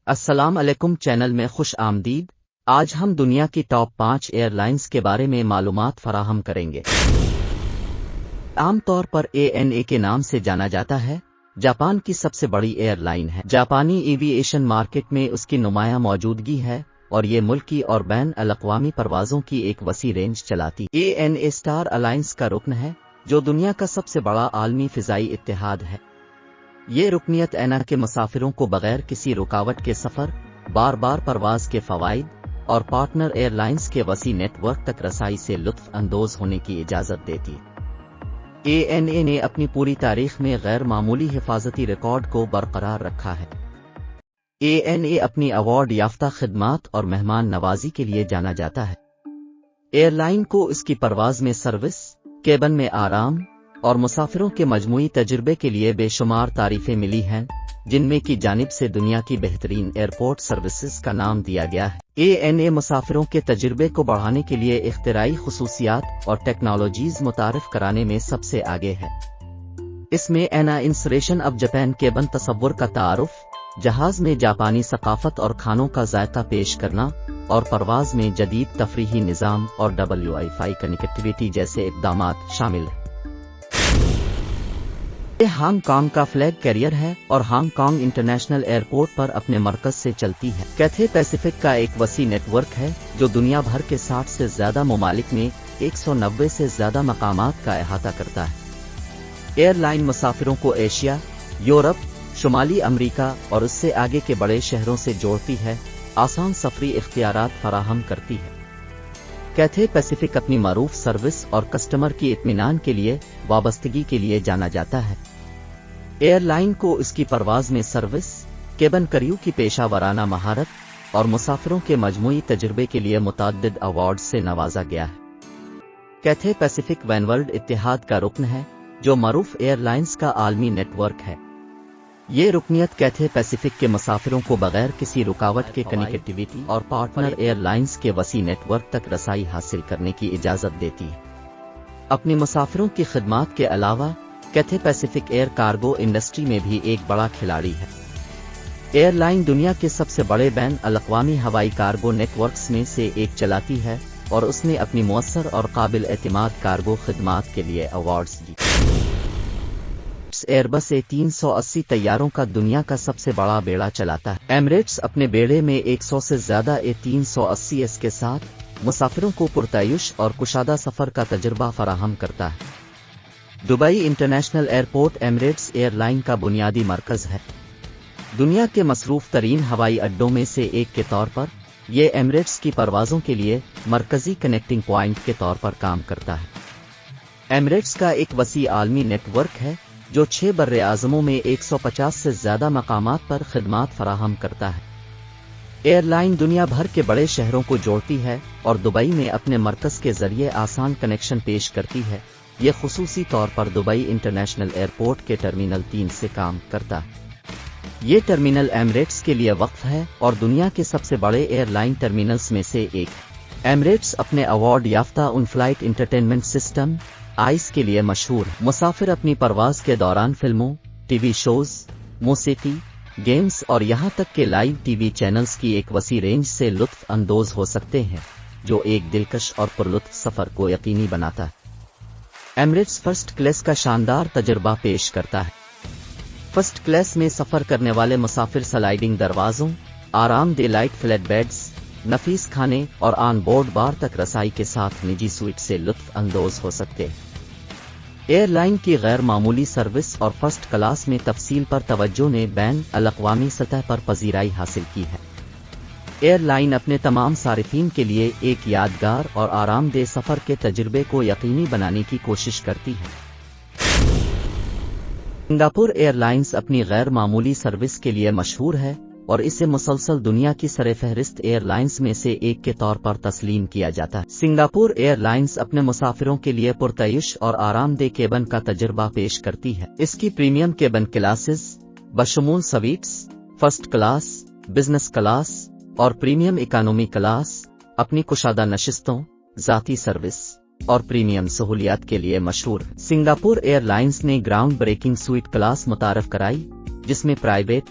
السلام علیکم چینل میں خوش آمدید۔ آج ہم دنیا کی ٹاپ 5 ایئر لائنز کے بارے میں معلومات فراہم کریں گے۔ عام طور پر ANA کے نام سے جانا جاتا ہے، جاپان کی سب سے بڑی ایئر لائن ہے۔ جاپانی ایوی ایشن مارکیٹ میں اس کی نمایاں موجودگی ہے اور یہ ملکی اور بین الاقوامی پروازوں کی ایک وسیع رینج چلاتی ہے۔ ANA اسٹار الائنس کا رکن ہے، جو دنیا کا سب سے بڑا عالمی فضائی اتحاد ہے۔ یہ رکنیت ANA کے مسافروں کو بغیر کسی رکاوٹ کے سفر، بار بار پرواز کے فوائد اور پارٹنر ایئر لائنز کے وسیع نیٹ ورک تک رسائی سے لطف اندوز ہونے کی اجازت دیتی ہے۔ ANA نے اپنی پوری تاریخ میں غیر معمولی حفاظتی ریکارڈ کو برقرار رکھا ہے۔ ANA اپنی ایوارڈ یافتہ خدمات اور مہمان نوازی کے لیے جانا جاتا ہے۔ ایئر لائن کو اس کی پرواز میں سروس، کیبن میں آرام اور مسافروں کے مجموعی تجربے کے لیے بے شمار تعریفیں ملی ہیں، جن میں کی جانب سے دنیا کی بہترین ایئرپورٹ سروسز کا نام دیا گیا ہے۔ ANA مسافروں کے تجربے کو بڑھانے کے لیے اختراعی خصوصیات اور ٹیکنالوجیز متعارف کرانے میں سب سے آگے ہے۔ اس میں ANA inspiration of Japan cabin تصور کا تعارف، جہاز میں جاپانی ثقافت اور کھانوں کا ذائقہ پیش کرنا اور پرواز میں جدید تفریحی نظام اور Wi-Fi کنیکٹیویٹی جیسے اقدامات شامل ہیں۔ یہ ہانگ کانگ کا فلیگ کیریئر ہے اور ہانگ کانگ انٹرنیشنل ایئرپورٹ پر اپنے مرکز سے چلتی ہے۔ کیتھے پیسیفک کا ایک وسیع نیٹ ورک ہے جو دنیا بھر کے 60 سے زیادہ ممالک میں 190 سے زیادہ مقامات کا احاطہ کرتا ہے۔ ایئر لائن مسافروں کو ایشیا، یورپ، شمالی امریکہ اور اس سے آگے کے بڑے شہروں سے جوڑتی ہے، آسان سفری اختیارات فراہم کرتی ہے۔ کیتھے پیسیفک اپنی معروف سروس اور کسٹمر کی اطمینان کے لیے وابستگی کے لیے جانا جاتا ہے۔ ایئر لائن کو اس کی پرواز میں سروس، کیبن کریو کی پیشہ ورانہ مہارت اور مسافروں کے مجموعی تجربے کے لیے متعدد ایوارڈز سے نوازا گیا ہے۔ کیتھے پیسیفک وین ورلڈ اتحاد کا رکن ہے، جو معروف ایئر لائنز کا عالمی نیٹ ورک ہے۔ یہ رکنیت کیتھے پیسیفک کے مسافروں کو بغیر کسی رکاوٹ کے کنیکٹیویٹی اور پارٹنر ایئر لائنز کے وسیع نیٹ ورک تک رسائی حاصل کرنے کی اجازت دیتی ہے۔ اپنی مسافروں کی خدمات کے علاوہ کیتھے پیسیفک ایئر کارگو انڈسٹری میں بھی ایک بڑا کھلاڑی ہے۔ ایئر لائن دنیا کے سب سے بڑے بین الاقوامی ہوائی کارگو نیٹ ورکس میں سے ایک چلاتی ہے اور اس نے اپنی مؤثر اور قابل اعتماد کارگو خدمات کے لیے ایوارڈز جیتے۔ ایئربس A380 طیاروں کا دنیا کا سب سے بڑا بیڑا چلاتا ہے۔ ایمریٹس اپنے بیڑے میں 100 سے زیادہ A380s کے ساتھ مسافروں کو پرتعیش اور کشادہ سفر کا تجربہ فراہم کرتا ہے۔ Dubai international airport Emirates airline کا بنیادی مرکز ہے۔ دنیا کے مصروف ترین ہوائی اڈوں میں سے ایک کے طور پر یہ ایمریٹس کی پروازوں کے لیے مرکزی کنیکٹنگ پوائنٹ کے طور پر کام کرتا ہے۔ ایمریٹس کا ایک وسیع عالمی نیٹ ورک ہے جو 6 براعظموں میں 150 سے زیادہ مقامات پر خدمات فراہم کرتا ہے۔ ایئر لائن دنیا بھر کے بڑے شہروں کو جوڑتی ہے اور دبئی میں اپنے مرکز کے ذریعے آسان کنیکشن پیش کرتی ہے۔ یہ خصوصی طور پر دبئی انٹرنیشنل ایئرپورٹ کے ٹرمینل 3 سے کام کرتا ہے۔ یہ ٹرمینل ایمریٹس کے لیے وقف ہے اور دنیا کے سب سے بڑے ایئر لائن ٹرمینلز میں سے ایک ہے۔ ایمریٹس اپنے ایوارڈ یافتہ in flight entertainment system ice کے لیے مشہور ہے۔ مسافر اپنی پرواز کے دوران فلموں، ٹی وی شوز، موسیقی، گیمز اور یہاں تک کہ لائیو ٹی وی چینلز کی ایک وسیع رینج سے لطف اندوز ہو سکتے ہیں، جو ایک دلکش اور پرلطف سفر کو یقینی بناتا ہے۔ ایمریٹس فرسٹ کلاس کا شاندار تجربہ پیش کرتا ہے۔ فرسٹ کلاس میں سفر کرنے والے مسافر سلائیڈنگ دروازوں، آرام دہ لائٹ فلیٹ بیڈز، نفیس کھانے اور آن بورڈ بار تک رسائی کے ساتھ نجی سویٹ سے لطف اندوز ہو سکتے ہیں۔ ایئر لائن کی غیر معمولی سروس اور فرسٹ کلاس میں تفصیل پر توجہ نے بین الاقوامی سطح پر پذیرائی حاصل کی ہے۔ ایئر لائن اپنے تمام صارفین کے لیے ایک یادگار اور آرام دہ سفر کے تجربے کو یقینی بنانے کی کوشش کرتی ہے۔ سنگاپور ایئر لائنز اپنی غیر معمولی سروس کے لیے مشہور ہے اور اسے مسلسل دنیا کی سرفہرست ایئر لائنز میں سے ایک کے طور پر تسلیم کیا جاتا ہے۔ سنگاپور ایئر لائنز اپنے مسافروں کے لیے پرتعیش اور آرام دہ کیبن کا تجربہ پیش کرتی ہے۔ اس کی پریمیم کیبن کلاسز بشمول suites, first class, business class اور پریمیم اکانومی کلاس اپنی کشادہ نشستوں، ذاتی سروس اور پریمیم سہولیات کے لیے مشہور ہے۔ سنگاپور ایئر لائنز نے گراؤنڈ بریکنگ سویٹ کلاس متعارف کرائی، جس میں پرائیویٹ،